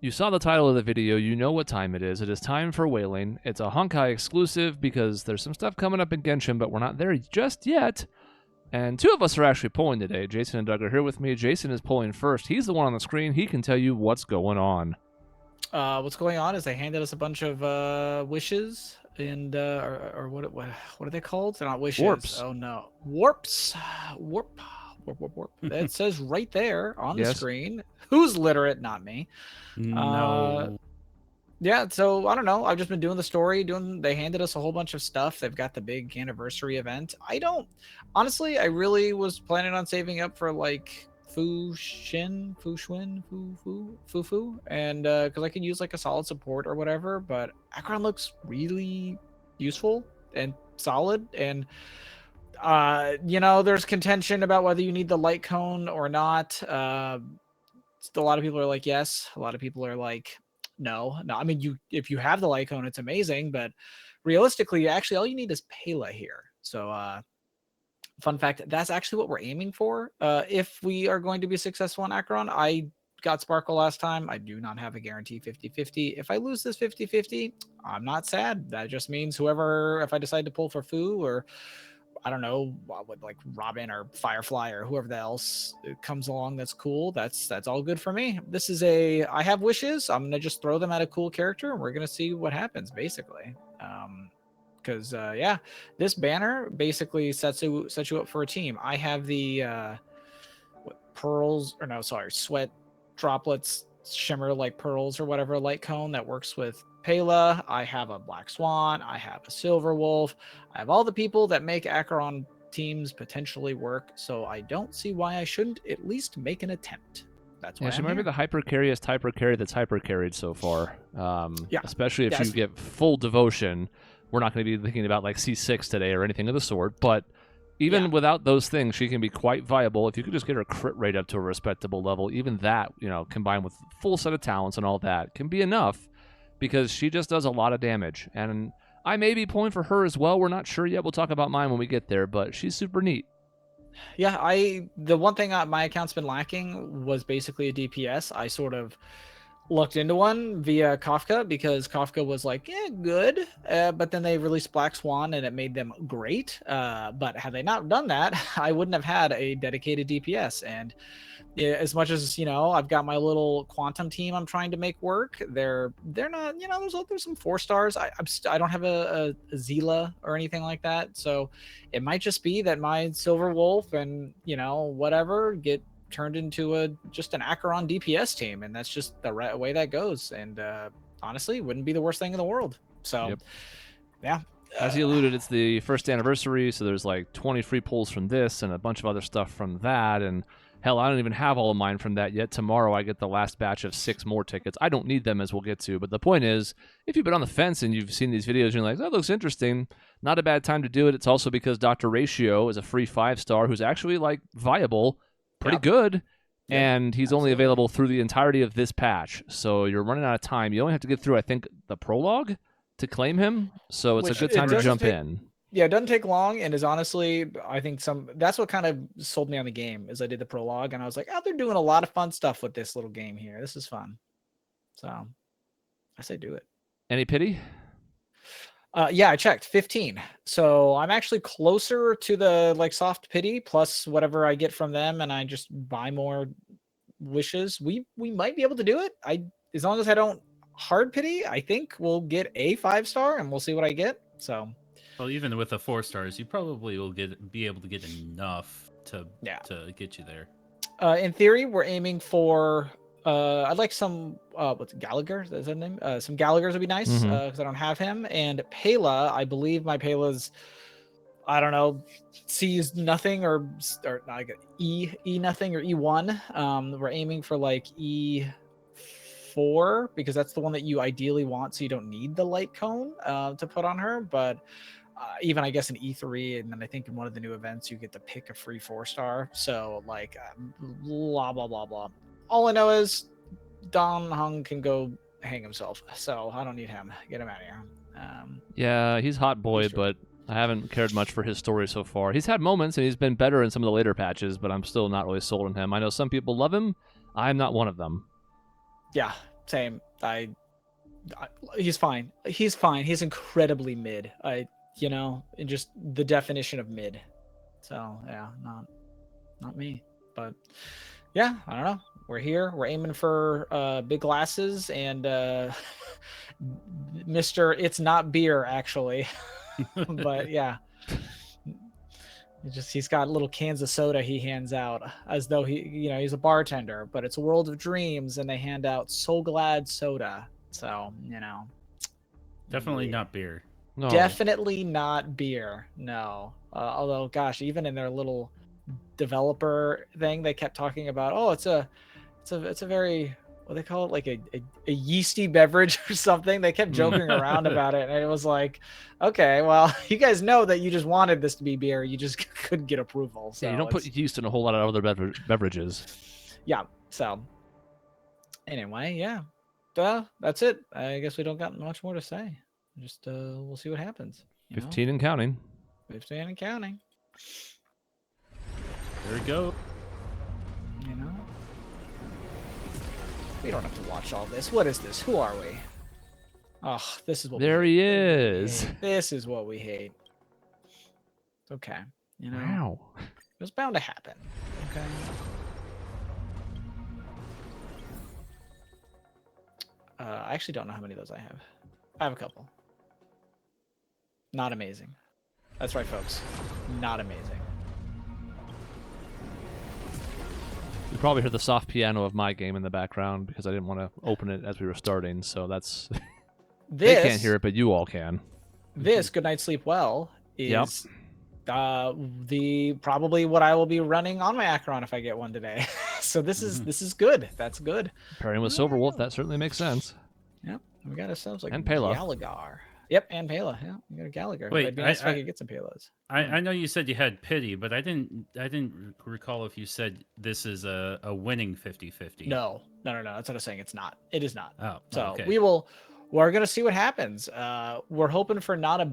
You saw the title of the video, you know what time it is. It is time for whaling. It's a Honkai exclusive because there's some stuff coming up in Genshin, but we're not there just yet. And two of us are actually pulling today. Jason and Doug are here with me. Jason is pulling first. He's the one on the screen. He can tell you what's going on. What's going on is they handed us a bunch of wishes and or what are they called? They're not wishes. Warps. Oh no, warps. Warp. It says right there on the screen. Who's literate? Not me. No. Yeah, so I don't know. I've just been doing the story. They handed us a whole bunch of stuff. They've got the big anniversary event. Honestly, I really was planning on saving up for like Fu Shin, and because I could use like a solid support or whatever. But Acheron looks really useful and solid, and there's contention about whether you need the light cone or not. A lot of people are like yes. A lot of people are like no. I mean, if you have the light cone, it's amazing, but realistically, actually, all you need is Michaela here. So, fun fact, that's actually what we're aiming for. If we are going to be successful in Acheron, I got Sparkle last time. I do not have a guarantee 50-50. If I lose this 50-50, I'm not sad. That just means if I decide to pull for Fu or I don't know, with like Robin or Firefly or whoever else comes along that's cool, that's all good for me. I have wishes. I'm gonna just throw them at a cool character and we're gonna see what happens, basically. Because this banner basically sets you up for a team. I have the sweat droplets shimmer like pearls or whatever light cone that works with Michaela. I have a Black Swan. I have a Silver Wolf. I have all the people that make Acheron teams potentially work, so I don't see why I shouldn't at least make an attempt. That's why she might be the hyper carriest hyper carry that's hyper carried so far. Especially if you get full devotion. We're not going to be thinking about like C6 today or anything of the sort, but even without those things, she can be quite viable. If you could just get her crit rate up to a respectable level, even that, combined with full set of talents and all that, can be enough because she just does a lot of damage. And I may be pulling for her as well. We're not sure yet. We'll talk about mine when we get there, but she's super neat. Yeah, the one thing my account's been lacking was basically a DPS. I sort of looked into one via Kafka because Kafka was like, good. But then they released Black Swan and it made them great. But had they not done that, I wouldn't have had a dedicated DPS. And as much as, I've got my little quantum team I'm trying to make work, they're not, there's some 4 stars. I don't have a Zila or anything like that. So it might just be that my Silver Wolf and, whatever get turned into just an Acheron DPS team, and that's just the right way that goes. And honestly, wouldn't be the worst thing in the world. So, yeah. As he alluded, it's the first anniversary, so there's like 20 free pulls from this and a bunch of other stuff from that. And hell, I don't even have all of mine from that yet. Tomorrow I get the last batch of 6 more tickets. I don't need them, as we'll get to. But the point is, if you've been on the fence and you've seen these videos and you're like, that looks interesting, not a bad time to do it. It's also because Dr. Ratio is a free 5-star who's actually like viable, pretty good, and he's only available through the entirety of this patch. So you're running out of time. You only have to get through, I think, the prologue to claim him. So it's a good time to jump in. Yeah, it doesn't take long, and is honestly, I think that's what kind of sold me on the game, is I did the prologue, and I was like, they're doing a lot of fun stuff with this little game here. This is fun. So I say do it. Any pity? Yeah, I checked 15. So I'm actually closer to the like soft pity plus whatever I get from them, and I just buy more wishes. We might be able to do it. As long as I don't hard pity, I think we'll get a 5-star, and we'll see what I get. So, well, even with the 4 stars, you probably will be able to get enough to get you there. In theory, we're aiming for. I'd like some what's Gallagher? Is that his name? Some Gallaghers would be nice because I don't have him. And Michaela, I believe my Michaela's, I don't know, sees nothing or like E nothing or E1. We're aiming for like E4 because that's the one that you ideally want, so you don't need the light cone to put on her. But even I guess an E3, and then I think in one of the new events you get to pick a free 4-star. So like blah blah blah blah. All I know is Don Hung can go hang himself, so I don't need him. Get him out of here. Yeah, he's hot boy, but I haven't cared much for his story so far. He's had moments, and he's been better in some of the later patches, but I'm still not really sold on him. I know some people love him. I'm not one of them. Yeah, Same. He's fine. He's fine. He's incredibly mid. Just the definition of mid. So yeah, not me. But yeah, I don't know. We're here. We're aiming for big glasses and Mr. It's not beer actually, but yeah. He's got little cans of soda he hands out as though he's a bartender, but it's a world of dreams and they hand out So Glad soda. So, Definitely not beer. No. Definitely not beer. No. Although, gosh, even in their little developer thing, they kept talking about, oh, it's a very, what do they call it, like a yeasty beverage or something. They kept joking around about it, and it was like, okay, well, you guys know that you just wanted this to be beer, you just couldn't get approval. So yeah, you don't put yeast in a whole lot of other beverages. Yeah. So anyway, yeah, that's it. I guess we don't got much more to say. Just we'll see what happens. 15 and counting. 15 and counting. There we go. We don't have to watch all this. What is this? Who are we? Oh, this is what there we he hate. is. This is what we hate. Okay. Wow. It was bound to happen. Okay. I actually don't know how many of those I have. I have a couple. Not amazing. That's right, folks. Not amazing. You probably heard the soft piano of my game in the background because I didn't want to open it as we were starting, so that's... They can't hear it, but you all can. This, Good Night Sleep Well, is probably what I will be running on my Acheron if I get one today. So this is good. That's good. Pairing with Silverwolf, that certainly makes sense. Yep. We got ourselves like and Pela. Gallagher. Yep, and Pela. Yeah, we got a Gallagher. Wait, it'd be nice if I could get some Pelas. I know you said you had pity, but I didn't recall if you said this is a winning 50-50. No. That's what I was saying. It's not. It is not. Oh, so okay. we're gonna see what happens. We're hoping for not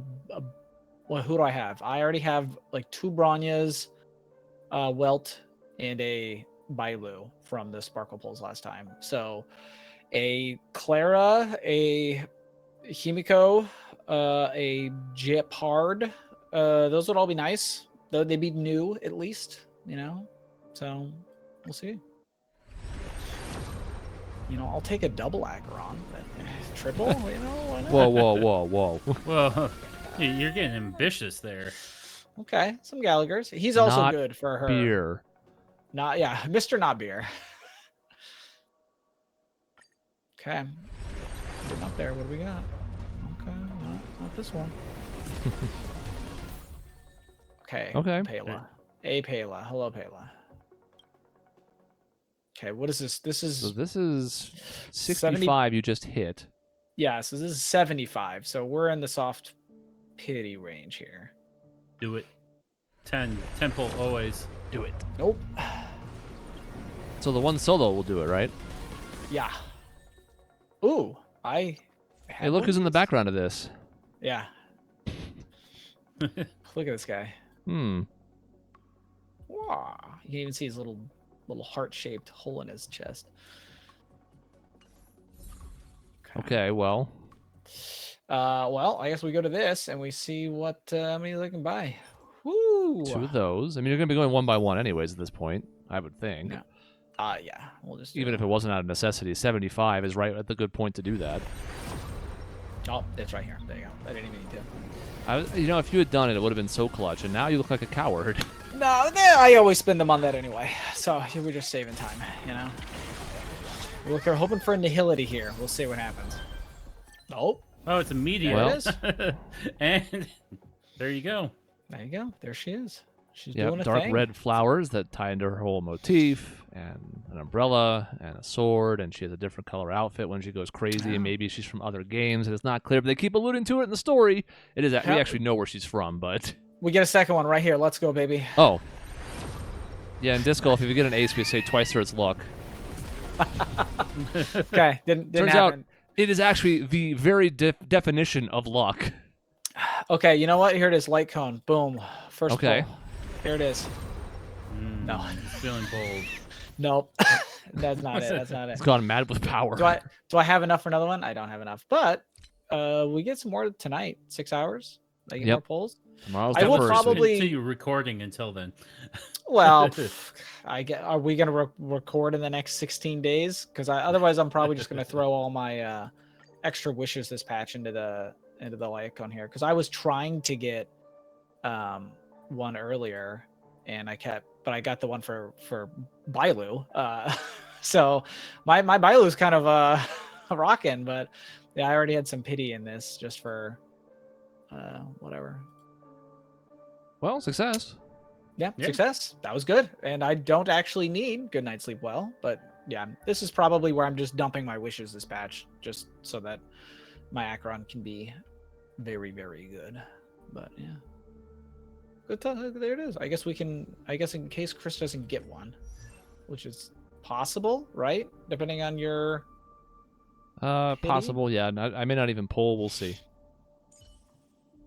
well, who do I have? I already have like 2 Bronyas, Welt, and a Bailu from the Sparkle Pulls last time. So a Clara, a Himiko, a Jeopard. Those would all be nice. Though they'd be new at least, So we'll see. I'll take a double Acheron, but triple, why not? Whoa. Well, you're getting ambitious there. Okay, some Gallaghers. He's also Not good for her. beer. Mr. Not Beer. Okay. Getting up there. What do we got? Okay, not this one. Okay. Pela. Pela. Hello, Pela. Okay, what is this? This is 65 you just hit. Yeah, so this is 75. So we're in the soft pity range here. Do it. 10 pull always. Do it. Nope. So the one solo will do it, right? Yeah. Ooh, Hey, look who's in the background of this. Yeah. Look at this guy. Wow. You can even see his little heart-shaped hole in his chest. Okay, well. I guess we go to this and we see what how many they can buy. Woo! 2 of those. I mean, you're going to be going one by one anyways at this point, I would think. Yeah. Yeah. We'll just even if it wasn't out of necessity, 75 is right at the good point to do that. Oh, it's right here. There you go. I didn't even need to. If you had done it, it would have been so clutch, and now you look like a coward. No, I always spend them on that anyway. So we're just saving time, We're hoping for a nihility here. We'll see what happens. Oh, it's a meteor. There it is. And there you go. There you go. There she is. She's doing a dark thing. red flowers that tie into her whole motif, and an umbrella, and a sword, and she has a different color outfit when she goes crazy, and maybe she's from other games, and it's not clear, but they keep alluding to it in the story. We actually know where she's from, but... We get a second one right here. Let's go, baby. Oh. Yeah, in Disc Golf, if you get an ace, we say twice through its luck. Okay, didn't Turns happen. out it is actually the very definition of luck. Okay, you know what? Here it is. Light cone. Boom. First Okay. pull. Here it is. No. He's feeling bold. Nope. That's not What's it. that? That's not it. It's gone mad with power. Do I have enough for another one? I don't have enough. But we get some more tonight. 6 hours. I get more Yep. polls. Tomorrow's I the will first. probably- continue recording until then. Well, are we gonna record in the next 16 days? Because otherwise, I'm probably just gonna throw all my extra wishes this patch into the icon here. Because I was trying to get one earlier, and I got the one for Bailu. So my Bailu's kind of rocking, but yeah, I already had some pity in this just for whatever. Well, success. Yeah, Yeah. success. That was good. And I don't actually need good night sleep well, but yeah, this is probably where I'm just dumping my wishes this patch, just so that my Acheron can be very, very good. But yeah. Good there it is. I guess in case Chris doesn't get one, which is possible, right? Depending on your pity? Possible, yeah. I may not even pull. We'll see.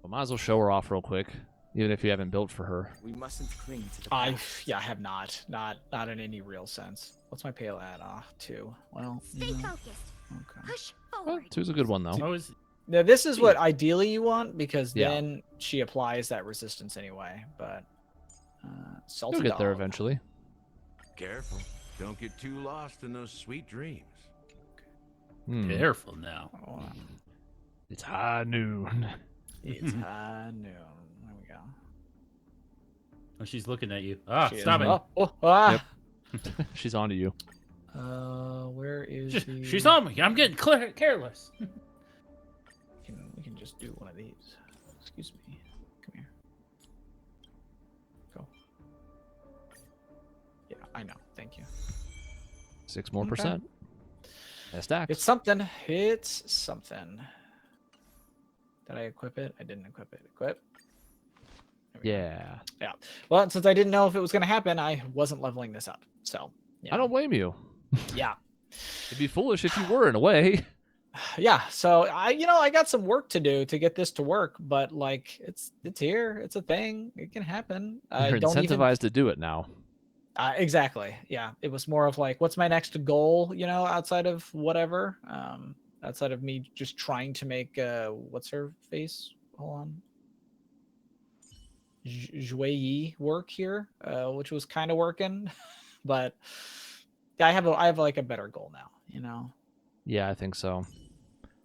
But might as well show her off real quick, even if you haven't built for her. We mustn't cling to the I past. have not in any real sense. What's my pale at? 2. Well, Stay focused. okay. Push Well, forward. 2's a good one though. Oh, is Now this is what ideally you want, because Yeah. then she applies that resistance anyway. But salty You'll get there dog. eventually. Careful. Don't get too lost in those sweet dreams. Hmm. careful now. Oh, It's high noon. it's high noon. There we go. Oh, she's looking at you. Ah, She is- stop it. Oh, ah. Yep. She's onto you. Where is She's on me. I'm getting careless. We can just do one of these. Excuse me. Come here. Go. Yeah, I know. Thank you. 6 more Okay. percent. That stacks. It's something. It's something. Did I equip it? I didn't equip it. Equip. There we go. Yeah. Well, and since I didn't know if it was going to happen, I wasn't leveling this up. So, yeah. I don't blame you. Yeah. It'd be foolish if you were in a way. Yeah. So I got some work to do to get this to work, but like it's here. It's a thing. It can happen. I You're don't even incentivized to do it now. exactly. Yeah. It was more of like, what's my next goal, outside of whatever, outside of me just trying to make, what's her face? Hold on. Yi work here, which was kind of working, but yeah, I have like a better goal now, Yeah, I think so.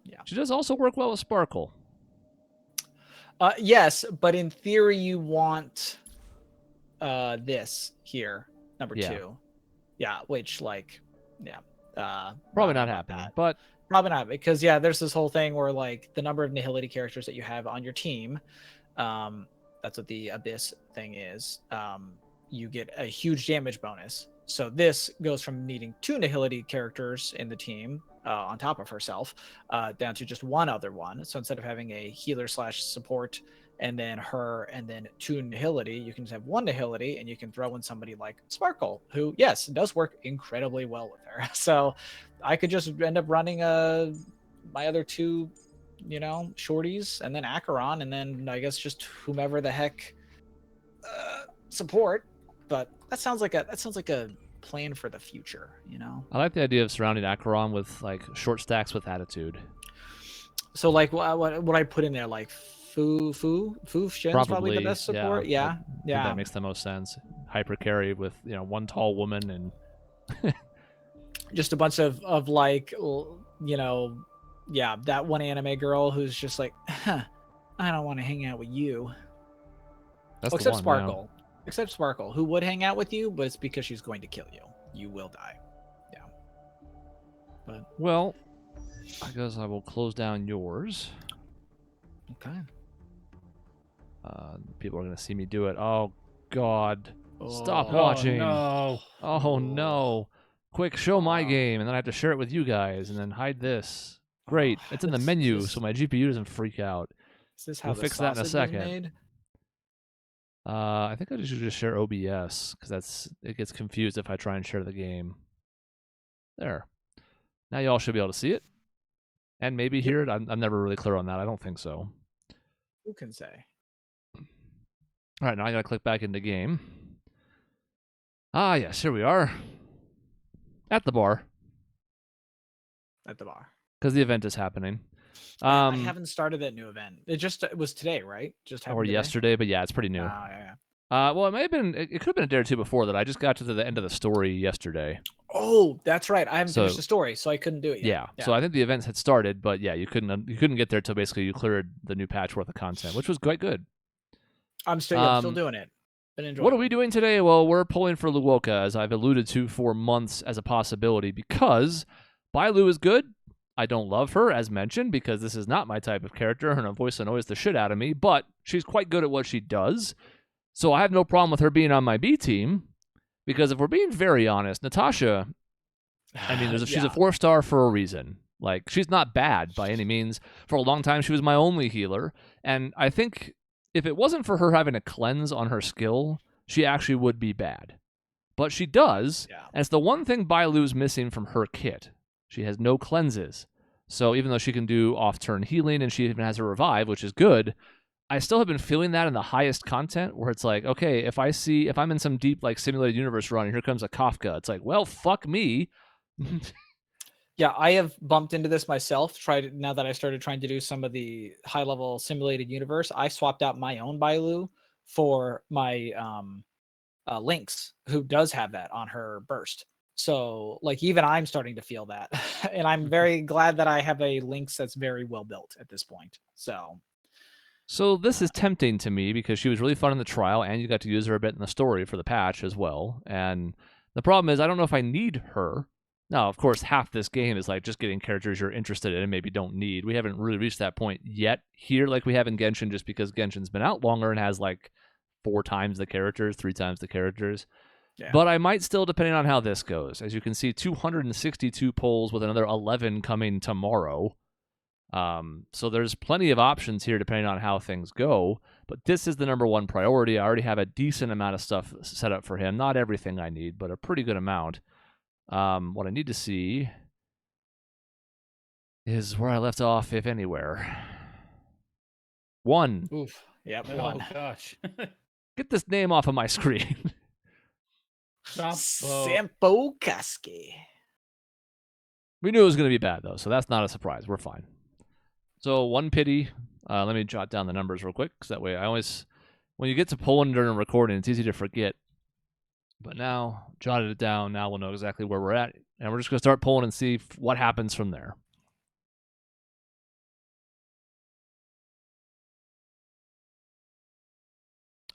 Yeah. She does also work well with Sparkle. Yes, but in theory, you want this here, number Yeah. 2. Yeah, which Probably not about happening, that. but Probably not, because there's this whole thing where like the number of nihility characters that you have on your team, that's what the Abyss thing is. You get a huge damage bonus. So this goes from needing 2 nihility characters in the team on top of herself down to just one other one. So instead of having a healer / support and then her and then 2 nihility, you can just have 1 nihility, and you can throw in somebody like Sparkle, who yes does work incredibly well with her. So I could just end up running my other 2 shorties, and then Acheron, and then I guess just whomever the heck support. But that sounds like a plan for the future, I like the idea of surrounding Acheron with like short stacks with attitude. So like what I put in there, like Foof Shin's probably the best support. I think Yeah. that makes the most sense. Hyper carry with one tall woman and Just a bunch of like that one anime girl who's just like, I don't want to hang out with you. that's Oh, the except one, Sparkle. Except Sparkle, who would hang out with you, but it's because she's going to kill you. You will die. Yeah. But Yeah. Well, I guess I will close down yours. okay. People are gonna see me do it. Oh God! Stop Oh, watching. No. Oh no! Quick, show my Wow. game, and then I have to share it with you guys, and then hide this. Great, it's in the menu, so my GPU doesn't freak out. Is this how We'll the fix that in a sausage is second. made? I think I should just share OBS because it gets confused if I try and share the game. There. Now y'all should be able to see it, and maybe hear it. I'm never really clear on that. I don't think so. Who can say? All right, now I gotta click back into game. Ah, yes, here we are. At the bar, at the bar. because the event is happening. I haven't started that new event. It was today, right? Just happened Or today? yesterday, but yeah, it's pretty new. Yeah. Well, it may have been. It could have been a day or two before that. I just got to the end of the story yesterday. Oh, that's right. I haven't So- finished the story, so I couldn't do it yet. Yeah. So I think the events had started, but yeah, you couldn't get there till basically you cleared the new patch worth of content, which was quite good. I'm still doing it. Been enjoying What are we doing today? Well, we're pulling for Luocha, as I've alluded to for months as a possibility, because Bailu is good. I don't love her, as mentioned, because this is not my type of character. Her voice annoys the shit out of me, but she's quite good at what she does. So I have no problem with her being on my B team, because if we're being very honest, Natasha, I mean, she's a 4-star for a reason. Like, she's not bad by any means. For a long time, she was my only healer, and I think if it wasn't for her having a cleanse on her skill, she actually would be bad. But she does, and it's the one thing Bailu's missing from her kit. She has no cleanses. So even though she can do off-turn healing and she even has a revive, which is good, I still have been feeling that in the highest content where it's like, okay, if I'm in some deep like simulated universe run and here comes a Kafka, it's like, well, fuck me. Yeah, I have bumped into this myself. Now that I started trying to do some of the high-level simulated universe, I swapped out my own Bailu for my Lynx, who does have that on her burst. So, like, even I'm starting to feel that, and I'm very glad that I have a Lynx that's very well built at this point. So this is tempting to me because she was really fun in the trial, and you got to use her a bit in the story for the patch as well. And the problem is, I don't know if I need her. Now, of course, half this game is like just getting characters you're interested in and maybe don't need. We haven't really reached that point yet here like we have in Genshin, just because Genshin's been out longer and has like 4 times the characters, 3 times the characters. Yeah. But I might still, depending on how this goes. As you can see, 262 polls with another 11 coming tomorrow. So there's plenty of options here depending on how things go. But this is the number one priority. I already have a decent amount of stuff set up for him. Not everything I need, but a pretty good amount. What I need to see is where I left off, if anywhere. 1. Oof. Yep. Oh 1. gosh. Get this name off of my screen. Sampo Kaski. We knew it was going to be bad, though, so that's not a surprise. We're fine. So 1 pity. Let me jot down the numbers real quick, because that way when you get to pulling during a recording, it's easy to forget. But now, jotted it down. Now we'll know exactly where we're at, and we're just going to start pulling and see what happens from there.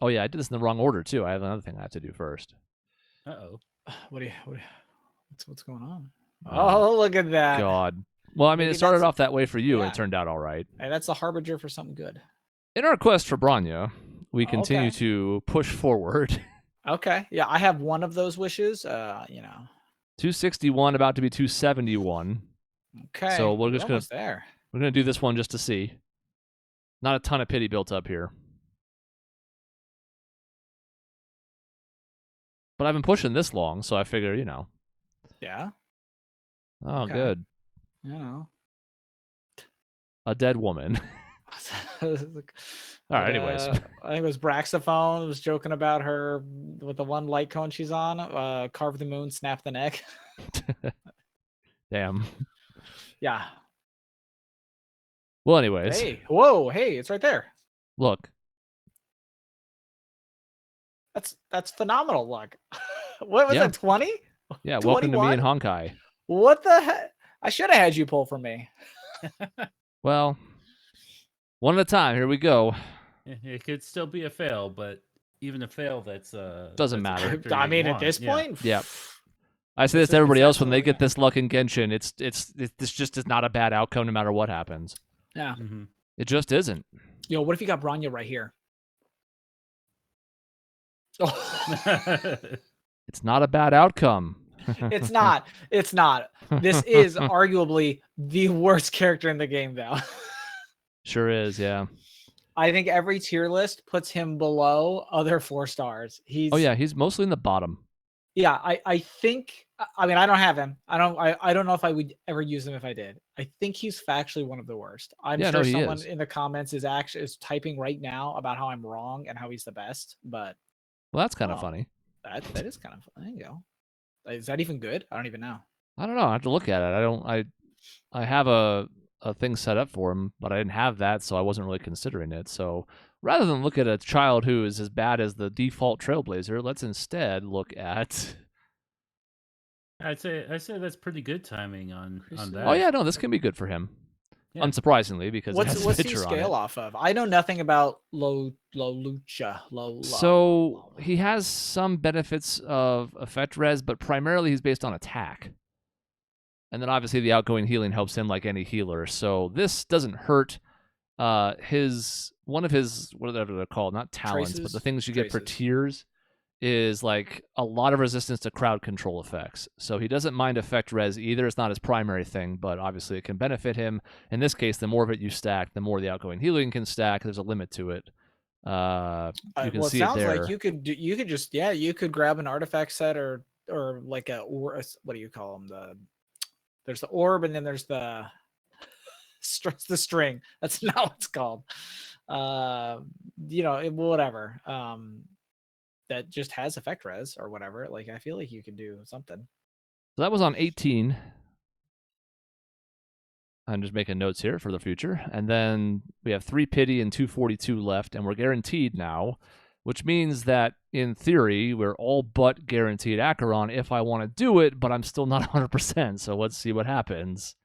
Oh yeah, I did this in the wrong order too. I have another thing I have to do first. Uh-oh. What's going on? Oh, look at that. God. Well, I mean, Maybe it started that's- off that way for you, and yeah. it turned out all right. Hey, that's the harbinger for something good. In our quest for Bronya, we Oh, continue okay. to push forward. Okay. Yeah, I have one of those wishes. 261, about to be 271. Okay. So we're just almost there. We're gonna do this one just to see. Not a ton of pity built up here. But I've been pushing this long, so I figure, Yeah. Oh, Okay. good. A dead woman. All right, anyways. I think it was Braxophone was joking about her with the one light cone she's on. Carve the moon, snap the neck. Damn. Yeah. Well, anyways. Hey. Whoa. Hey, it's right there. Look. That's phenomenal luck. What was Yeah. that? 20? Yeah, welcome to me in 21? Honkai. What the heck? I should have had you pull for me. Well, one at a time. Here we go. It could still be a fail, but even a fail that's Doesn't that's a matter. character I you mean, at want. this Yeah. point, Yep. I say this It's to everybody else when they absolutely- get this luck in Genshin. This just is not a bad outcome no matter what happens. Yeah. Mhm. It just isn't. Yo, what if you got Bronya right here? Oh, It's not a bad outcome. it's not. It's not. This is arguably the worst character in the game, though. Sure is, yeah. I think every tier list puts him below other 4 stars. Oh yeah, he's mostly in the bottom. Yeah, I think. I mean, I don't have him. I don't know if I would ever use him if I did. I think he's factually one of the worst. I'm Yeah, sure no, he someone is. in the comments is typing right now about how I'm wrong and how he's the best. But Well, that's kind of Oh. funny. that is kind of there you go. Is that even good? I don't even know. I don't know. I have to look at it. I have a thing set up for him, but I didn't have that, so I wasn't really considering it. So rather than look at a child who is as bad as the default Trailblazer, let's instead look at. I'd say that's pretty good timing on that. Oh yeah, no, this can be good for him. Yeah. Unsurprisingly, because it has a What's he picture on it. scale off of? I know nothing about Luocha. So he has some benefits of effect res, but primarily he's based on attack. And then obviously the outgoing healing helps him like any healer. So this doesn't hurt one of his whatever they're called, not talents, but the things you get for tiers is like a lot of resistance to crowd control effects. So he doesn't mind effect res either. It's not his primary thing, but obviously it can benefit him. In this case, the more of it you stack, the more the outgoing healing can stack. There's a limit to it. You can see it there. It sounds like you could grab an artifact set or like what do you call them? There's the orb, and then there's the string. That's not what it's called. Whatever. That just has effect res or whatever. Like, I feel like you could do something. So that was on 18. I'm just making notes here for the future. And then we have 3 pity and 242 left, and we're guaranteed now, which means that in theory, we're all but guaranteed Acheron if I want to do it, but I'm still not 100%. So let's see what happens.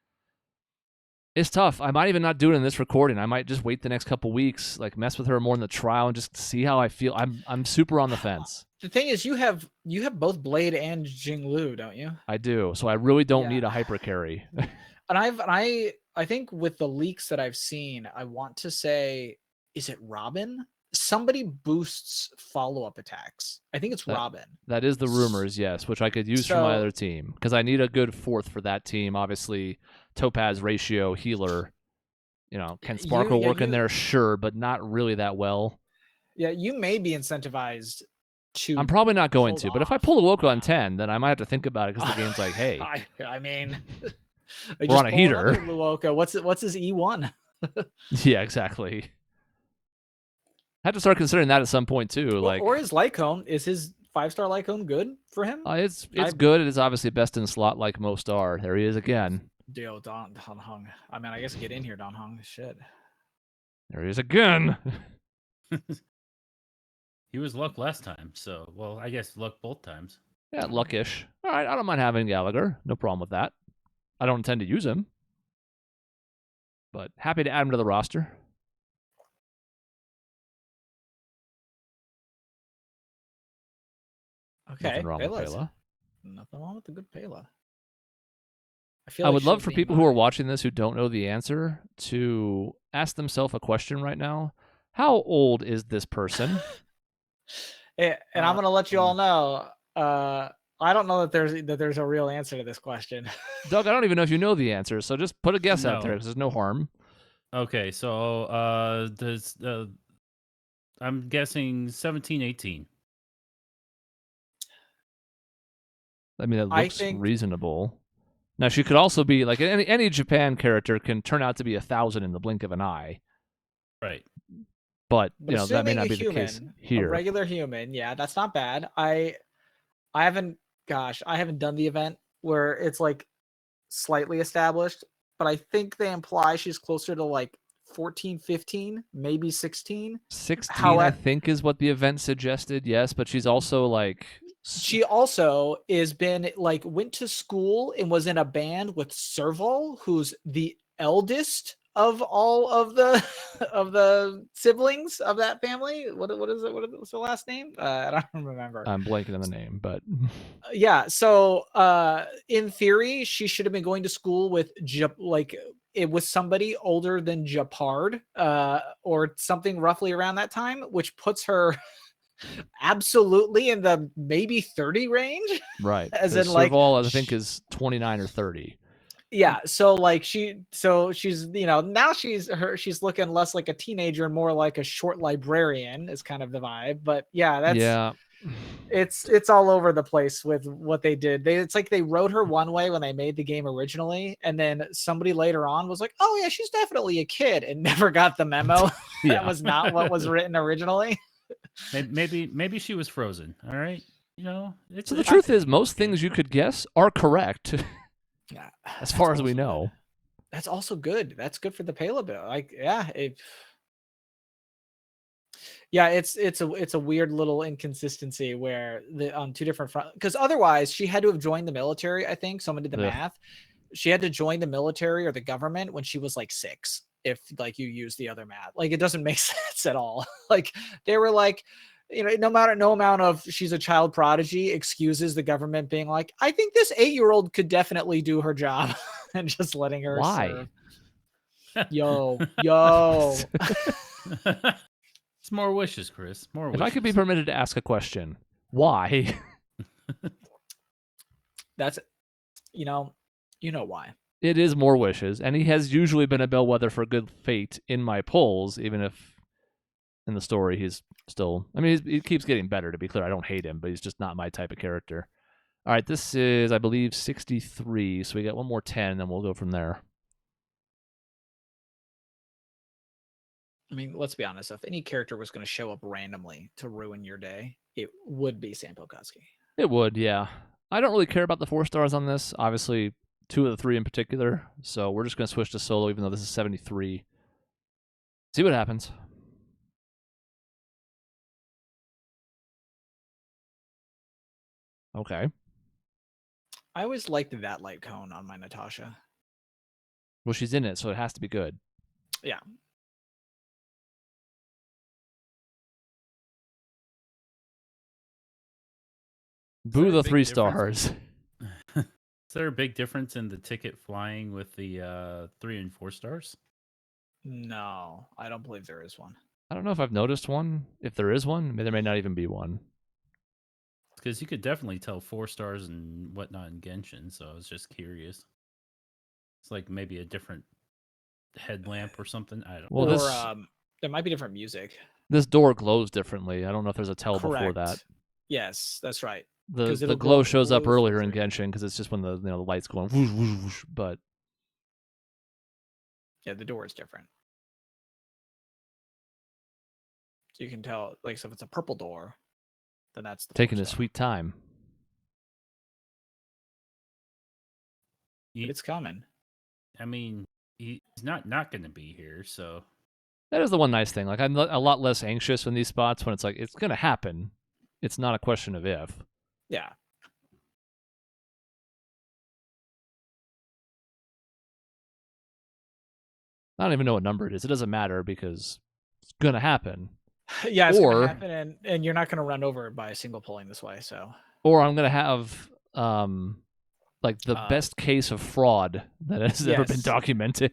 It's tough. I might even not do it in this recording. I might just wait the next couple weeks, like mess with her more in the trial and just see how I feel. I'm super on the fence. The thing is, you have both Blade and Jinglu, don't you? I do. So I really don't need a hyper carry. And I think with the leaks that I've seen, I want to say, is it Robin? Somebody boosts follow-up attacks. I think it's Robin. That is the rumors, yes, which I could use for my other team because I need a good 4th for that team. Obviously, Topaz ratio healer. Can Sparkle work in there? Sure, but not really that well. Yeah, you may be incentivized to. I'm probably not going to, but if I pull a Luocha on 10, then I might have to think about it because the game's like, hey, I mean, we're on a heater. Luocha. What's his E1? Yeah, exactly. I have to start considering that at some point too. Or his Lycone. Is his 5-star Lycone good for him? It's good. It is obviously best in slot like most are. There he is again. Yo, Don Hung. I mean, I guess get in here, Don Hung. Shit. There he is again. He was luck last time, so I guess luck both times. Yeah, luckish. All right, I don't mind having Gallagher. No problem with that. I don't intend to use him, but happy to add him to the roster. Okay, Nothing wrong with Pela. Nothing wrong with the good Pela. I would love for people who are watching this who don't know the answer to ask themselves a question right now. How old is this person? And I'm going to let you all know. I don't know that there's a real answer to this question. Doug, I don't even know if you know the answer, so just put a guess out there because there's no harm. Okay, so I'm guessing 17, 18. I mean, it looks reasonable. Now, she could also be like any Japan character can turn out to be 1,000 in the blink of an eye. Right. But that may not be the case here. A regular human, yeah, that's not bad. I haven't done the event where it's like slightly established, but I think they imply she's closer to like 14, 15, maybe 16. 16, I think, is what the event suggested, yes, but she's also like... She also went to school and was in a band with Serval, who's the eldest of all of the siblings of that family. What is it? What's the last name? I don't remember. I'm blanking on the name, but yeah. So in theory, she should have been going to school with it was somebody older than Japard, or something roughly around that time, which puts her absolutely in the maybe 30 range. Right. As in Serval, I think, is 29 or 30. Yeah, so she's now she's looking less like a teenager and more like a short librarian is kind of the vibe. But yeah, it's all over the place with what they did. It's like they wrote her one way when they made the game originally, and then somebody later on was like, "Oh yeah, she's definitely a kid," and never got the memo. That was not what was written originally. Maybe she was frozen. All right. You know, it's So the truth is, most things you could guess are correct, Yeah, as far that's as we also know. good. That's also good. That's good for the payload. Like, yeah, yeah, it's a weird little inconsistency where the on two different front, because otherwise she had to have joined the military. I think someone did the Ugh. math. She had to join the military or the government when she was like 6. If like you use the other math, like it doesn't make sense at all. Like they were like, no amount of she's a child prodigy excuses the government being like, I think this 8-year-old could definitely do her job, and just letting her Why? serve. Yo. It's more wishes, Chris. More If wishes. I could be permitted to ask a question, why? That's, you know why. It is more wishes, and he has usually been a bellwether for good fate in my polls, even if in the story he's still... I mean, he keeps getting better, to be clear. I don't hate him, but he's just not my type of character. All right, this is, I believe, 63, so we got one more 10, and then we'll go from there. I mean, let's be honest. If any character was going to show up randomly to ruin your day, it would be Sam Polkowski. It would, yeah. I don't really care about the 4 stars on this. Obviously, 2 of the 3 in particular. So we're just going to switch to solo, even though this is 73. See what happens. Okay. I always liked that light cone on my Natasha. Well, she's in it, so it has to be good. Yeah. Boo the big 3 difference? stars. Is there a big difference in the ticket flying with the 3 and 4 stars? No, I don't believe there is one. I don't know if I've noticed one. If there is one, there may not even be one. Because you could definitely tell 4 stars and whatnot in Genshin, so I was just curious. It's like maybe a different headlamp or something. I don't Well, know. Or there might be different music. This door glows differently. I don't know if there's a tell Correct. before that. Yes, that's right. The 'Cause the it'll glow glow shows up blue for earlier in 3. Genshin because it's just when the the lights going whoosh, whoosh, whoosh, but Yeah, the door is different. So you can tell, like, so if it's a purple door, then that's the taking 4 his star. sweet time. But it's coming. I mean, he's not going to be here, so That is the one nice thing. Like, I'm a lot less anxious in these spots when it's like it's gonna happen. It's not a question of if. Yeah. I don't even know what number it is. It doesn't matter because it's gonna happen. Yeah, it's Or- gonna happen, and you're not gonna run over it by a single pulling this way. So Or I'm gonna have like the Uh, best case of fraud that has ever been yes. documented.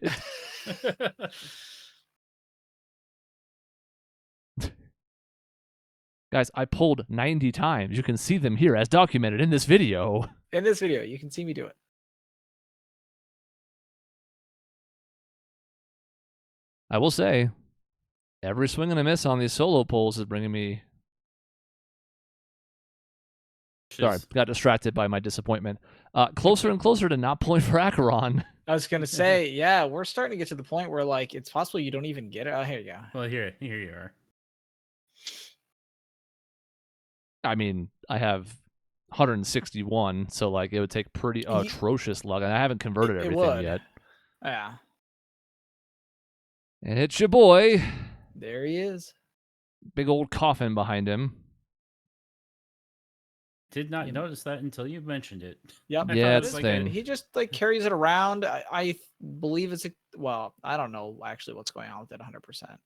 Guys, I pulled 90 times. You can see them here as documented in this video. in this video, you can see me do it. I will say, every swing and a miss on these solo pulls is bringing me... Sorry, got distracted by my disappointment. Closer and closer to not pulling for Acheron. I was gonna say, yeah, we're starting to get to the point where like it's possible you don't even get it. Oh, here you go. Well, here you are. I mean, I have 161, so like it would take pretty atrocious luck, and I haven't converted It everything would. yet. Yeah, And it's your boy, there he is. big old coffin behind him. Did not notice that until you mentioned it. Yep. I Yeah, thought it it's was like thing. He just like carries it around. I believe it's well, I don't know actually what's going on with it 100%.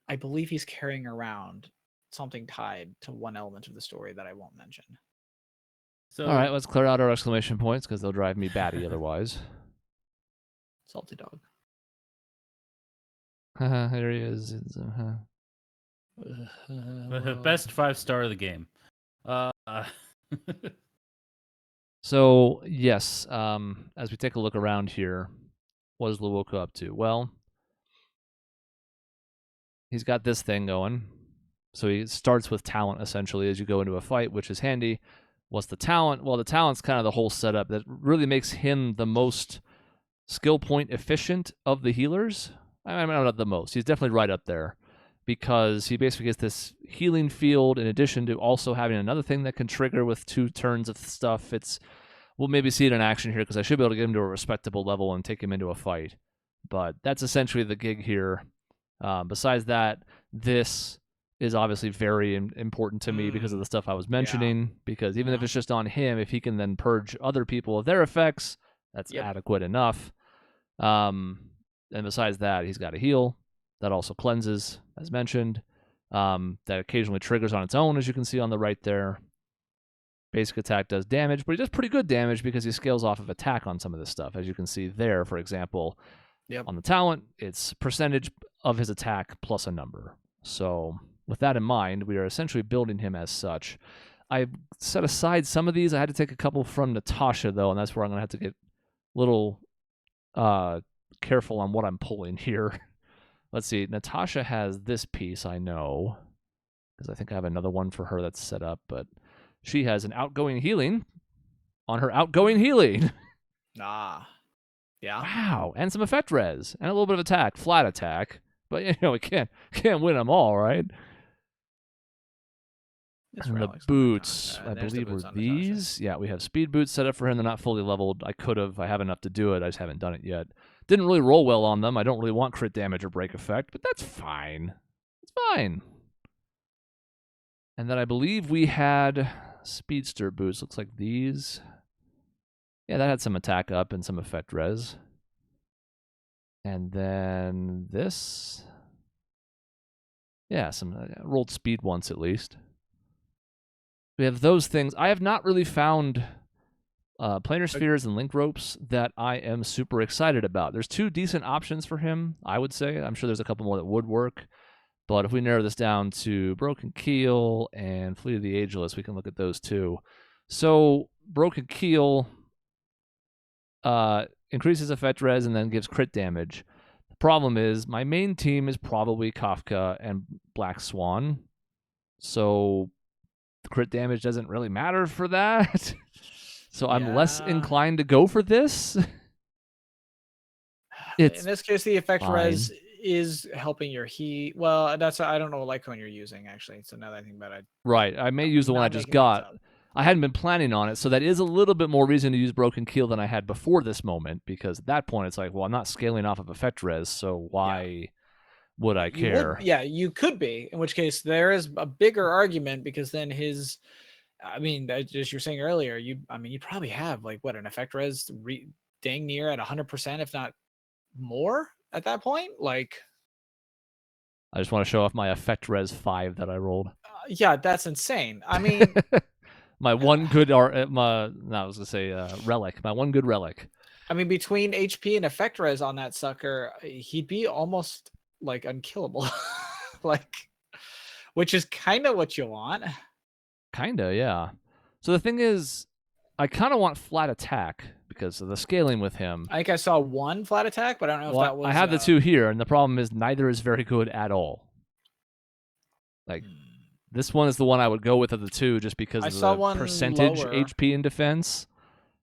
I believe he's carrying around something tied to one element of the story that I won't mention. So, All right, let's clear out our exclamation points because they'll drive me batty otherwise. Salty dog. There he is. It's, best 5-star of the game. So, yes, as we take a look around here, what is Luocha up to? Well, he's got this thing going. So he starts with talent, essentially, as you go into a fight, which is handy. What's the talent? Well, the talent's kind of the whole setup that really makes him the most skill point efficient of the healers. I mean, not the most. He's definitely right up there. because he basically gets this healing field in addition to also having another thing that can trigger with 2 turns of stuff. We'll maybe see it in action here because I should be able to get him to a respectable level and take him into a fight. But that's essentially the gig here. Besides that, this is obviously very important to me because of the stuff I was mentioning. Because even if it's just on him, if he can then purge other people of their effects, that's adequate enough. And besides that, he's got a heal that also cleanses, as mentioned. That occasionally triggers on its own, as you can see on the right there. Basic attack does damage, but he does pretty good damage because he scales off of attack on some of this stuff. As you can see there, for example, on the talent, it's percentage of his attack plus a number. So with that in mind, we are essentially building him as such. I set aside some of these. I had to take a couple from Natasha, though, and that's where I'm going to have to get a little careful on what I'm pulling here. Let's see. Natasha has this piece, I know, because I think I have another one for her that's set up, but she has an outgoing healing on her outgoing healing. Yeah. Wow. And some effect res and a little bit of attack, flat attack. But, we can't win them all, right? And the boots, I believe, were these. Yeah, we have speed boots set up for him. They're not fully leveled. I have enough to do it. I just haven't done it yet. Didn't really roll well on them. I don't really want crit damage or break effect, but that's fine. It's fine. And then I believe we had speedster boots. Looks like these. Yeah, that had some attack up and some effect res. And then this. Yeah, rolled speed once at least. We have those things. I have not really found planar spheres and link ropes that I am super excited about. There's 2 decent options for him, I would say. I'm sure there's a couple more that would work. But if we narrow this down to Broken Keel and Fleet of the Ageless, we can look at those 2. So Broken Keel increases effect res and then gives crit damage. The problem is my main team is probably Kafka and Black Swan. So the crit damage doesn't really matter for that. So I'm less inclined to go for this. In this case, the effect res is helping your heat. Well, I don't know what light cone you're using, actually. So now that I think about it. Right. I may use the one I just got. I hadn't been planning on it, so that is a little bit more reason to use Broken Keel than I had before this moment, because at that point it's like, well, I'm not scaling off of effect res, so why would I care? You could be, in which case there is a bigger argument, because then as you're saying earlier, you probably have an effect res dang near at 100%, if not more at that point. I just want to show off my effect res 5 that I rolled. Yeah, that's insane. I mean, my one good relic. My one good relic. I mean, between HP and effect res on that sucker, he'd be almost unkillable. Which is kind of what you want. Kinda, yeah. So the thing is, I kind of want flat attack because of the scaling with him. I think I saw 1 flat attack, but I don't know if that was. I have the 2 here, and the problem is neither is very good at all. This one is the one I would go with of the 2, just because of the percentage lower. HP in defense.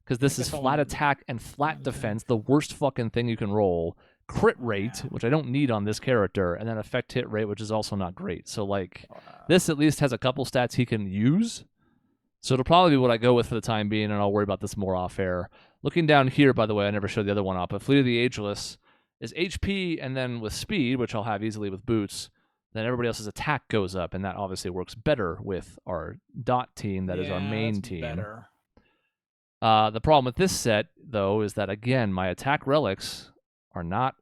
Because this is flat attack and flat defense, the worst fucking thing you can roll. Crit rate, which I don't need on this character, and then effect hit rate, which is also not great. So this at least has a couple stats he can use. So it'll probably be what I go with for the time being, and I'll worry about this more off air. Looking down here, by the way, I never showed the other one up, but Fleet of the Ageless is HP, and then with speed, which I'll have easily with boots, then everybody else's attack goes up, and that obviously works better with our dot team that is our main team. Better. The problem with this set, though, is that, again, my attack relics are not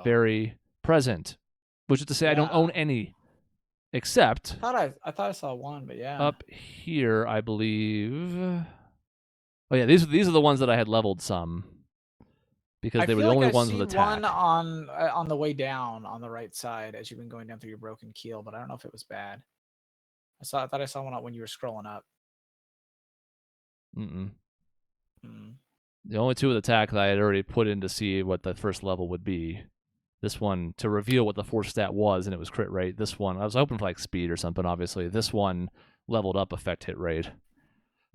very present, which is to say I don't own any, except... I thought I saw 1, but yeah. Up here, I believe... Oh, yeah, these are the ones that I had leveled some. Because they were the only ones with attack. One on the way down on the right side as you've been going down through your Broken Keel, but I don't know if it was bad. I thought I saw one when you were scrolling up. The only 2 with attack that I had already put in to see what the first level would be. This one to reveal what the 4 stat was, and it was crit rate. This one, I was hoping for speed or something, obviously. This one leveled up effect hit rate.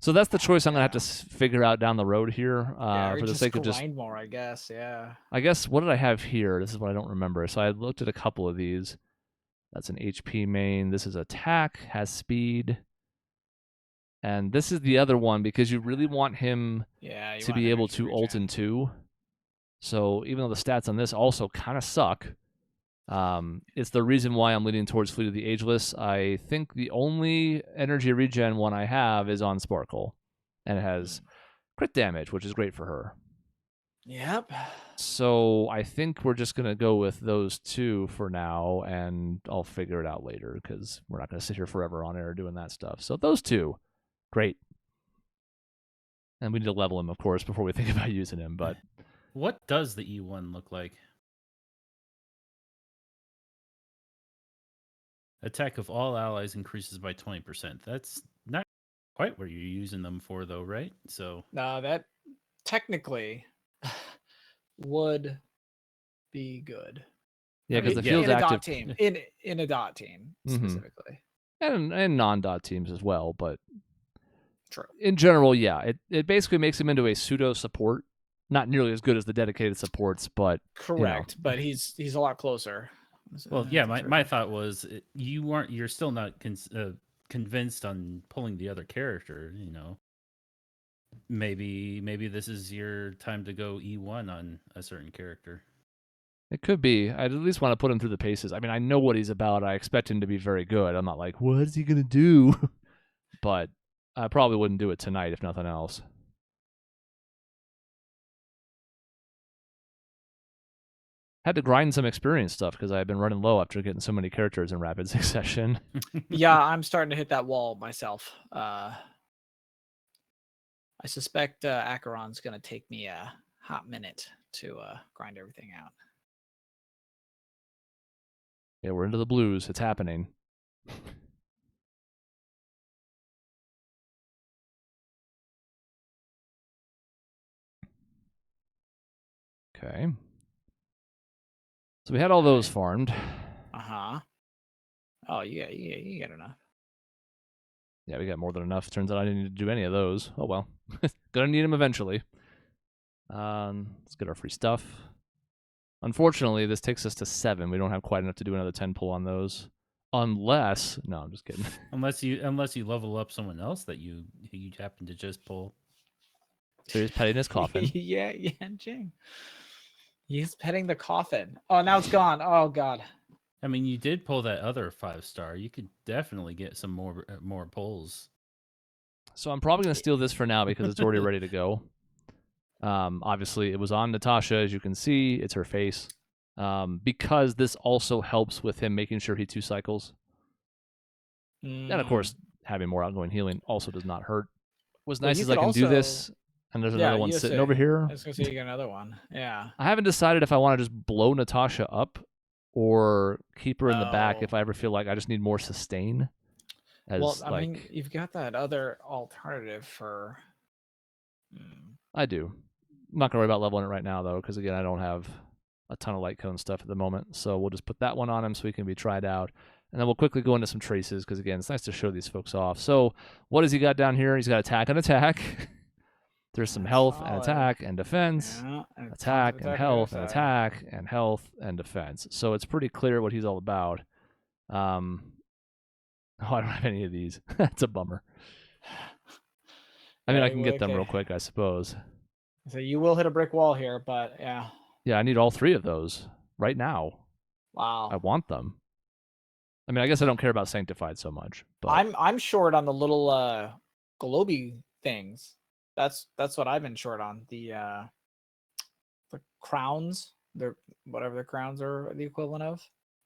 So that's the choice I'm going to have to figure out down the road here. For the sake of just grind more, I guess, yeah. I guess, what did I have here? This is what I don't remember. So I looked at a couple of these. That's an HP main. This is attack, has speed. And this is the other one because you really want him Yeah, you to want be able energy to ult regen. in 2. So even though the stats on this also kind of suck, it's the reason why I'm leaning towards Fleet of the Ageless. I think the only energy regen one I have is on Sparkle, and it has crit damage, which is great for her. Yep. So I think we're just going to go with those 2 for now, and I'll figure it out later because we're not going to sit here forever on air doing that stuff. So those 2, great. And we need to level him, of course, before we think about using him. But What does the E1 look like? Attack of all allies increases by 20%. That's not quite what you're using them for, though, right? So No, that technically would be good. yeah, I because mean, the field's in a active. dot team, in a dot team Mhm. specifically. And non-dot teams as well, but True. in general, yeah, it basically makes him into a pseudo support. Not nearly as good as the dedicated supports, but Correct, but he's a lot closer. well, yeah. That's My right. thought was you're still not convinced on pulling the other character. You know, maybe this is your time to go E1 on a certain character. it could be. I'd at least want to put him through the paces. I mean, I know what he's about. I expect him to be very good. I'm not like, what is he gonna do? But I probably wouldn't do it tonight if nothing else. Had to grind some experience stuff because I've been running low after getting so many characters in rapid succession. Yeah, I'm starting to hit that wall myself. I suspect Acheron's going to take me a hot minute to grind everything out. Yeah, we're into the blues. It's happening. Okay. So we had all those farmed. Uh-huh. Oh, you get enough. Yeah, we got more than enough. Turns out I didn't need to do any of those. Oh well. Gonna need them eventually. Let's get our free stuff. Unfortunately, this takes us to 7. We don't have quite enough to do another 10 pull on those. Unless... No, I'm just kidding. unless you level up someone else that you happen to just pull. So he's petting his coffin. yeah, Jing. He's petting the coffin. Oh, now it's gone. Oh, God. I mean, you did pull that other 5-star. You could definitely get some more pulls. So I'm probably going to steal this for now because it's already ready to go. Obviously, it was on Natasha, as you can see. It's her face. Because this also helps with him making sure he 2 cycles. And of course, having more outgoing healing also does not hurt. What's Well, nice you is I could can do also- this, and there's another one you sitting say- over here. I was going to say you got another one. Yeah. I haven't decided if I want to just blow Natasha up or keep her in the back Oh. if I ever feel like I just need more sustain. As Well, I like mean, you've got that other alternative for... I do. I'm not gonna worry about leveling it right now though, because again I don't have a ton of light cone stuff at the moment. So we'll just put that one on him so he can be tried out. And then we'll quickly go into some traces because again it's nice to show these folks off. So what has he got down here? He's got attack and attack. There's some health and Solid. attack and defense. Yeah, and tons of Attack and attack on the health other and side. attack and health and defense. So it's pretty clear what he's all about. Oh, I don't have any of these. That's a bummer. I mean, Yeah, I can get them okay. real quick, I suppose. So you will hit a brick wall here, but yeah. Yeah, I need all 3 of those right now. Wow. I want them. I mean, I guess I don't care about Sanctified so much. But I'm short on the little globy things. That's what I've been short on. The crowns, the whatever the crowns are the equivalent of.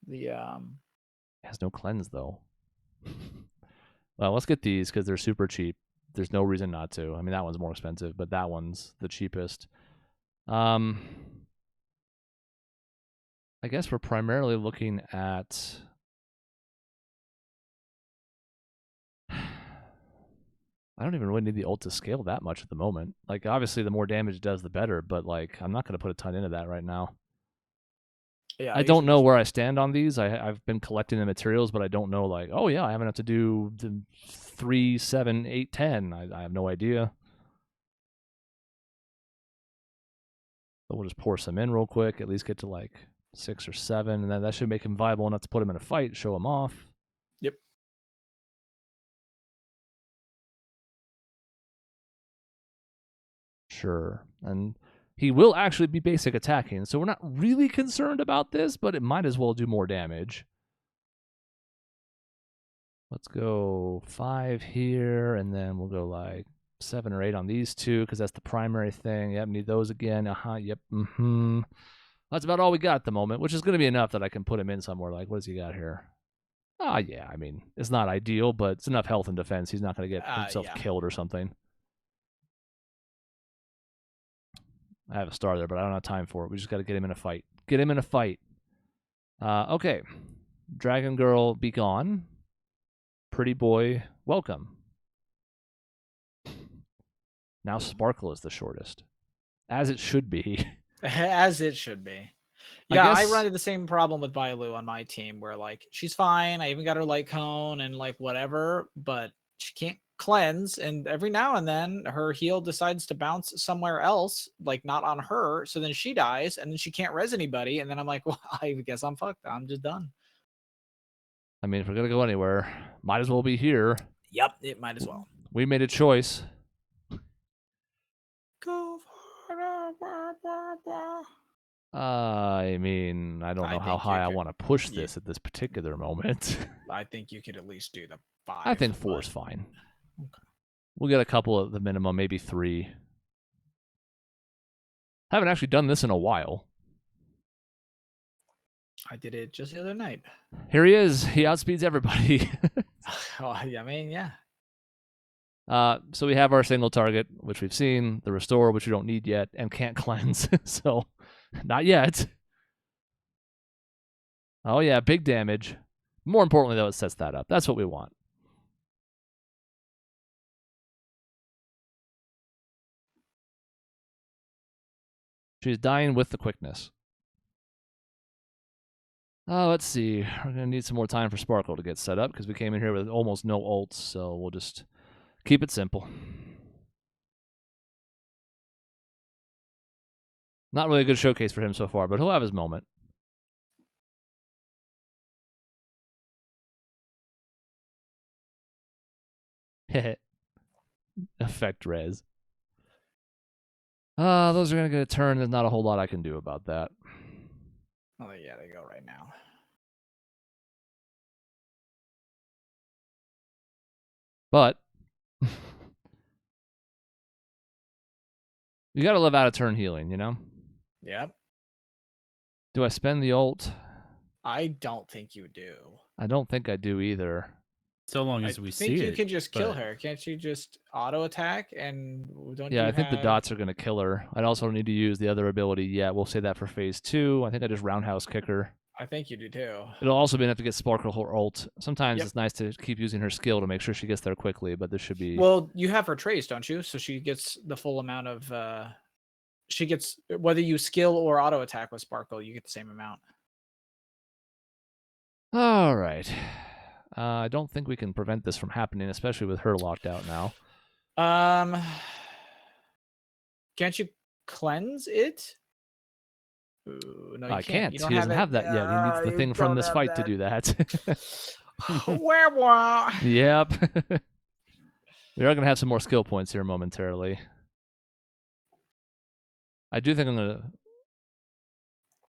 The it has no cleanse though. Well, let's get these because they're super cheap. There's no reason not to. I mean, that one's more expensive, but that one's the cheapest. I guess we're primarily looking at... I don't even really need the ult to scale that much at the moment. Like, obviously, the more damage it does, the better, but, like, I'm not going to put a ton into that right now. yeah. I don't know where I stand on these. I've been collecting the materials, but I don't know, like, oh, yeah, I have enough to do the 3, 7, 8, 10. I have no idea. But we'll just pour some in real quick, at least get to, like, 6 or 7, and then that should make him viable enough to put him in a fight, show him off. Yep. Sure. And he will actually be basic attacking, so we're not really concerned about this, but it might as well do more damage. Let's go 5 here, and then we'll go like 7 or 8 on these two, because that's the primary thing. Yep, need those again. Yep. That's about all we got at the moment, which is going to be enough that I can put him in somewhere. Like, what does he got here? Yeah, I mean, it's not ideal, but it's enough health and defense. He's not going to get himself killed or something. I have a star there, but I don't have time for it. We just got to get him in a fight. Get him in a fight. Okay. Dragon Girl, be gone. Pretty boy, welcome. Now Sparkle is the shortest. As it should be. As it should be. Yeah, I run into the same problem with Bailu on my team where, like, she's fine. I even got her light cone and, like, whatever, but she can't cleanse. And every now and then her heal decides to bounce somewhere else, like, not on her. So then she dies and then she can't res anybody. And then I'm like, well, I guess I'm fucked. I'm just done. I mean, if we're going to go anywhere, might as well be here. Yep, it might as well. We made a choice. Go for it. I mean, I don't know how high I want to push this at this particular moment. I think you could at least do the 5. I think 4 is fine. Okay. We'll get a couple at the minimum, maybe 3. Haven't actually done this in a while. I did it just the other night. Here he is. He outspeeds everybody. Oh, I mean, yeah. So we have our single target, which we've seen, the restore, which we don't need yet, and can't cleanse. So, not yet. Oh yeah, big damage. More importantly, though, it sets that up. That's what we want. She's dying with the quickness. Let's see. We're going to need some more time for Sparkle to get set up because we came in here with almost no ults, so we'll just keep it simple. Not really a good showcase for him so far, but he'll have his moment. Effect res. Those are going to get a turn. There's not a whole lot I can do about that. Oh, yeah, they go right now. But you got to live out of turn healing, you know? Yep. Do I spend the ult? I don't think you do. I don't think I do either. So long as we see it. I think you can just kill her. Can't you just auto attack and don't Yeah, you I think the dots are going to kill her. I also don't need to use the other ability yet. We'll say that for phase 2. I think I just roundhouse kick her. I think you do too. It'll also be enough to get Sparkle her ult. Sometimes it's nice to keep using her skill to make sure she gets there quickly, but this should be... Well, you have her trace, don't you? So she gets the full amount of... She gets... Whether you skill or auto attack with Sparkle, you get the same amount. All right. I don't think we can prevent this from happening, especially with her locked out now. Can't you cleanse it? Ooh, no, you I can't. He doesn't have that yet. He needs the thing from this fight to do that. Yep. We are going to have some more skill points here momentarily. I do think I'm going to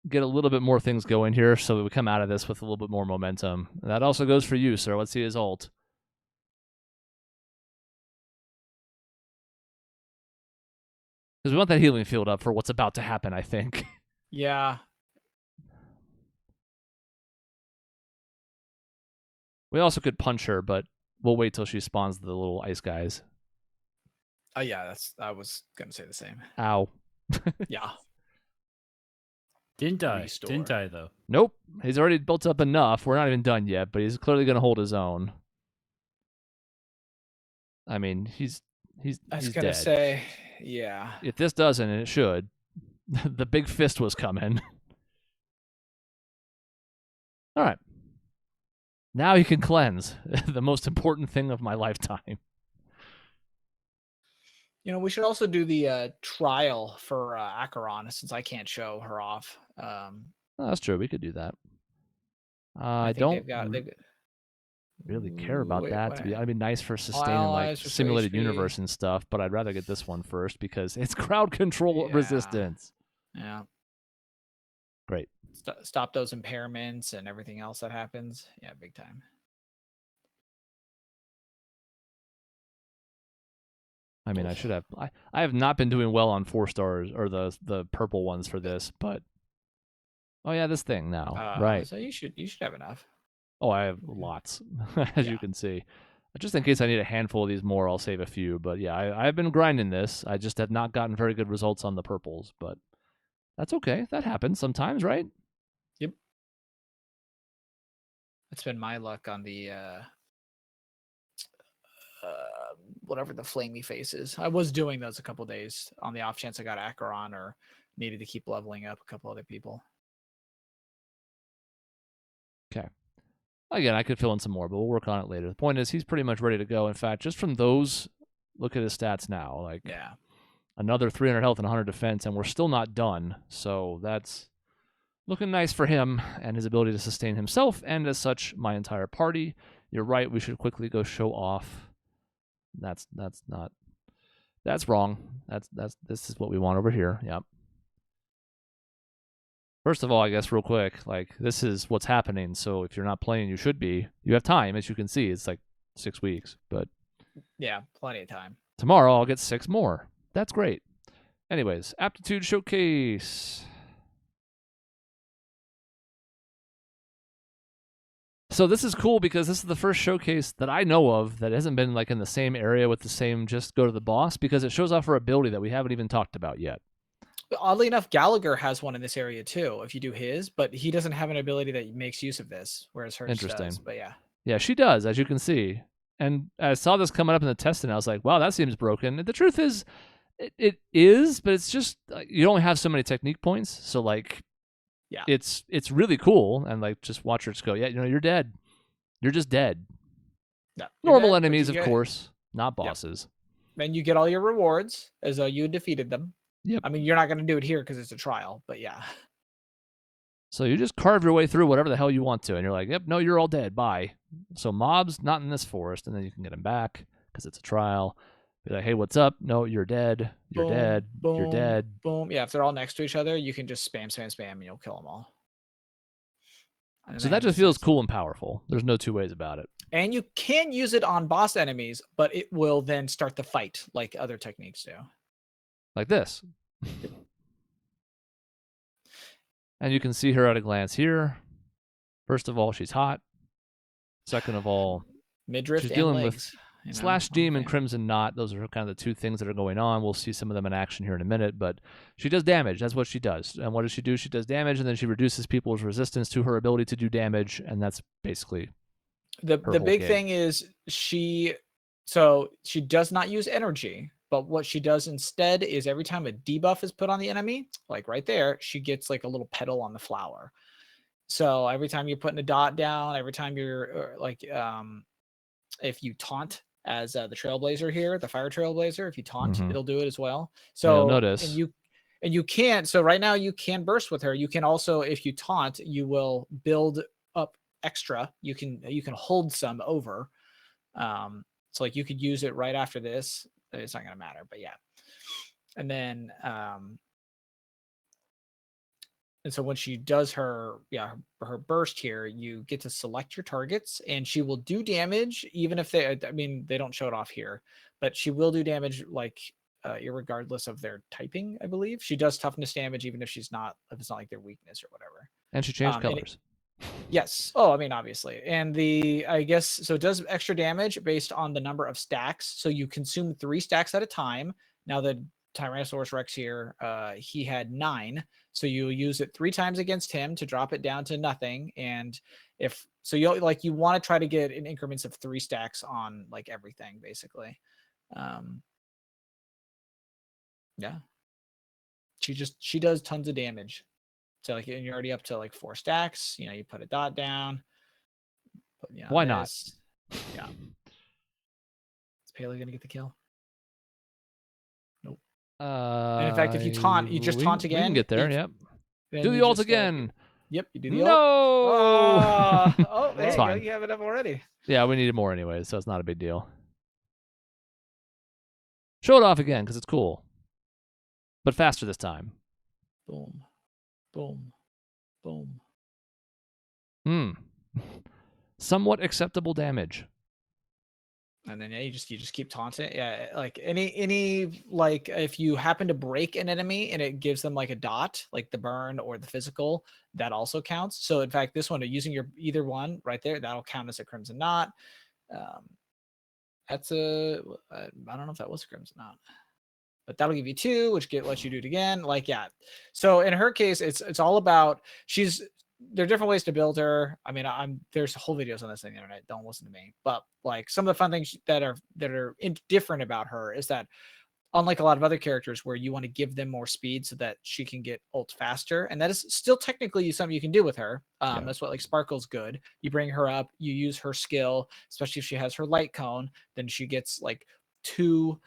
get a little bit more things going here so that we come out of this with a little bit more momentum. And that also goes for you, sir. Let's see his ult. Because we want that healing field up for what's about to happen, I think. Yeah. We also could punch her, but we'll wait till she spawns the little ice guys. Oh, yeah, I was going to say the same. Ow. Yeah. Didn't die. Restore. Didn't die, though. Nope. He's already built up enough. We're not even done yet, but he's clearly going to hold his own. I mean, he's I was he's going to dead. say, yeah. If this doesn't, and it should, the big fist was coming. All right. Now you can cleanse. The most important thing of my lifetime. You know, we should also do the trial for Acheron since I can't show her off. Oh, that's true. We could do that. I I think don't they've got really care about that. It'd be nice for sustaining like allies restore simulated HP. universe and stuff, but I'd rather get this one first because it's crowd control Yeah. resistance. Yeah. Great. Stop those impairments and everything else that happens. Yeah, big time. I mean, I should have. I have not been doing well on 4 stars or the purple ones for this, but oh yeah, this thing now, right? So you should have enough. Oh, I have lots, as you Yeah. can see. Just in case I need a handful of these more, I'll save a few. But yeah, I've been grinding this. I just have not gotten very good results on the purples, but that's okay. That happens sometimes, right? Yep. It's been my luck on the whatever the flamey face is. I was doing those a couple days on the off chance I got Acheron or needed to keep leveling up a couple other people. Okay. Again, I could fill in some more, but we'll work on it later. The point is, he's pretty much ready to go. In fact, just from those, look at his stats now. Like, Yeah. another 300 health and 100 defense, and we're still not done. So that's looking nice for him and his ability to sustain himself, and as such, my entire party. You're right. We should quickly go show off. That's wrong. This is what we want over here. Yep. First of all, I guess real quick, like this is what's happening. So if you're not playing, you should be. You have time, as you can see. It's like 6 weeks, but Yeah, plenty of time. tomorrow I'll get 6 more. That's great. Anyways, aptitude showcase. So this is cool because this is the first showcase that I know of that hasn't been like in the same area with the same just go to the boss, because it shows off her ability that we haven't even talked about yet. Oddly enough, Gallagher has one in this area too, if you do his, but he doesn't have an ability that makes use of this, whereas hers Interesting. does. But yeah. Yeah, she does, as you can see. And I saw this coming up in the test, and I was like, wow, that seems broken. And the truth is, it is, but it's just, you only have so many technique points. So, like, Yeah. it's really cool. And, like, just watch her just go, yeah, you're dead. You're just dead. Yeah. Normal You're dead, but enemies, you of get- course, not bosses. Then you get all your rewards as though you defeated them. Yep. I mean, you're not going to do it here because it's a trial, but yeah. So you just carve your way through whatever the hell you want to. And you're like, yep, no, you're all dead. Bye. So mobs, not in this forest. And then you can get them back because it's a trial. Be like, hey, what's up? No, you're dead. You're Boom, dead. You're boom, dead. Boom. Yeah, if they're all next to each other, you can just spam, and you'll kill them all. And So then that just it feels says- cool and powerful. There's no two ways about it. And you can use it on boss enemies, but it will then start the fight like other techniques do. Like this. And you can see her at a glance here. First of all, she's hot. Second of all, Midriff she's and dealing with legs. You know, Slash Deem and okay. Crimson Knot. Those are kind of the two things that are going on. We'll see some of them in action here in a minute, but she does damage. That's what she does. And what does she do? She does damage, and then she reduces people's resistance to her ability to do damage, and that's basically The whole big gig. thing is she does not use energy, but what she does instead is every time a debuff is put on the enemy, like right there, she gets like a little petal on the flower. So every time you're putting a dot down, every time you're if you taunt as the Trailblazer here, the Fire Trailblazer, if you taunt, Mhm. it'll do it as well. You'll So notice. and you can. So right now you can burst with her. You can also, if you taunt, you will build up extra. You can hold some over. So like you could use it right after this. It's not gonna matter, but yeah. And then and so when she does her burst here, you get to select your targets, and she will do damage even if they don't show it off here, but she will do damage like irregardless of their typing. I believe she does toughness damage even if it's not like their weakness or whatever. And she changed and colors. Yes. Oh, I mean, obviously. And so it does extra damage based on the number of stacks. So you consume 3 stacks at a time. Now the Tyrannosaurus Rex here, he had 9. So you use it 3 times against him to drop it down to nothing. And you want to try to get in increments of 3 stacks on like everything, basically. Yeah. She does tons of damage. So like, and you're already up to like 4 stacks. You put a dot down. Why not? Yeah. Is Paley gonna get the kill? Nope. And in fact, if you taunt, you just taunt again. We can get there. If- Yep. then Do the you ult just, again. Yep, you do the ult. No. Oh, there It's you go. fine. You have it up already. Yeah, we needed more anyways, so it's not a big deal. Show it off again because it's cool, but faster this time. Boom, boom, boom. Somewhat acceptable damage. And then you just keep taunting. Yeah, like any like if you happen to break an enemy and it gives them like a dot, like the burn or the physical, that also counts. So in fact, this one using your either one right there, that'll count as a crimson knot. That's a I don't know if that was a crimson knot, but that'll give you 2, which lets you do it again. Like, yeah. So in her case, it's all about there are different ways to build her. I mean, there's whole videos on this on the internet. Don't listen to me. But like some of the fun things that are different about her is that unlike a lot of other characters where you want to give them more speed so that she can get ult faster, and that is still technically something you can do with her. That's what like Sparkle's good. You bring her up, you use her skill, especially if she has her light cone, then she gets like 2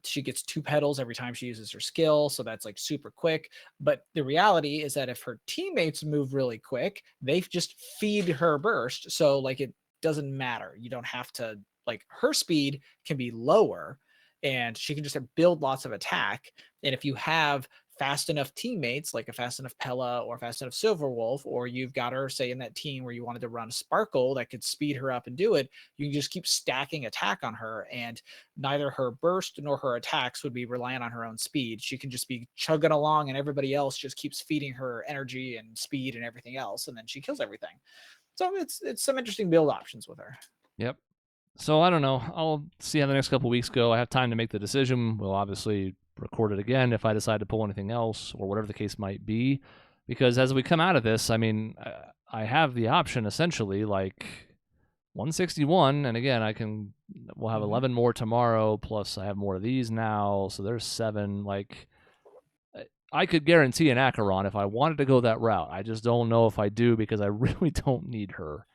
she gets 2 petals every time she uses her skill, so that's like super quick. But the reality is that if her teammates move really quick, they just feed her burst, so like it doesn't matter. You don't have to, like, her speed can be lower and she can just build lots of attack. And if you have fast enough teammates, like a fast enough Pella or fast enough Silverwolf, or you've got her, say, in that team where you wanted to run Sparkle that could speed her up and do it, you can just keep stacking attack on her, and neither her burst nor her attacks would be reliant on her own speed. She can just be chugging along and everybody else just keeps feeding her energy and speed and everything else, and then she kills everything. So it's some interesting build options with her. Yep. So I don't know. I'll see how the next couple weeks go. I have time to make the decision. We'll obviously record it again if I decide to pull anything else or whatever the case might be. Because as we come out of this, I mean, I have the option essentially like 161, and again, we'll have 11 more tomorrow. Plus, I have more of these now, so there's 7. Like, I could guarantee an Acheron if I wanted to go that route. I just don't know if I do because I really don't need her.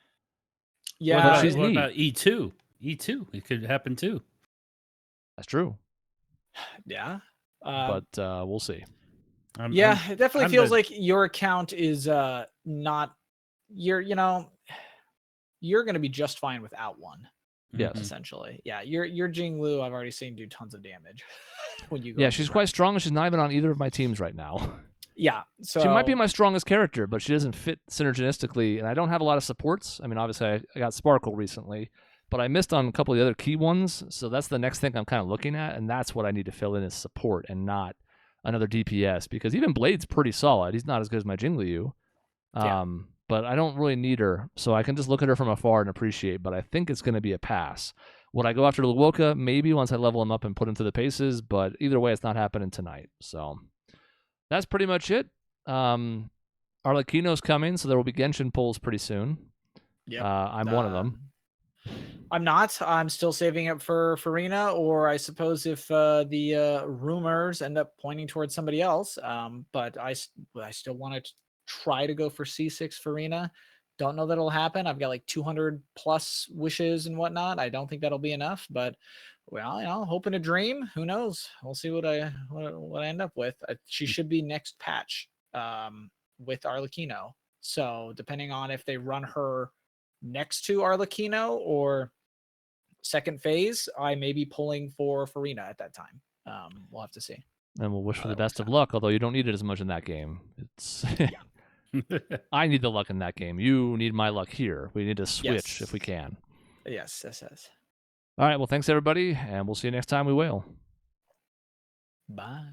Yeah. What about E2? E2, it could happen too. That's true. Yeah. But we'll see. It definitely feels like your account is not, you're going to be just fine without one. Yes. Essentially. Yeah. Your Jinglu, I've already seen do tons of damage when you go. Yeah, she's quite strong, and she's not even on either of my teams right now. Yeah. So she might be my strongest character, but she doesn't fit synergistically, and I don't have a lot of supports. I mean, obviously, I got Sparkle recently, but I missed on a couple of the other key ones, so that's the next thing I'm kind of looking at, and that's what I need to fill in is support and not another DPS, because even Blade's pretty solid. He's not as good as my Jingliu, but I don't really need her, so I can just look at her from afar and appreciate, but I think it's going to be a pass. Would I go after Luocha? Maybe once I level him up and put him through the paces, but either way, it's not happening tonight, so that's pretty much it. Arlecchino's coming, so there will be Genshin pulls pretty soon. Yeah, I'm one of them. I'm not. I'm still saving up for Farina, or I suppose if the rumors end up pointing towards somebody else. But I still want to try to go for C6 Farina. Don't know that'll happen. I've got like 200 plus wishes and whatnot. I don't think that'll be enough, but well, hoping a dream. Who knows? We'll see what I end up with. She should be next patch with Arlecchino. So depending on if they run her next to Arlecchino or second phase, I may be pulling for Farina at that time. We'll have to see. And we'll wish for the best of luck, although you don't need it as much in that game. It's I need the luck in that game. You need my luck here. We need to switch if we can. Yes. All right, well, thanks, everybody, and we'll see you next time we whale. Bye.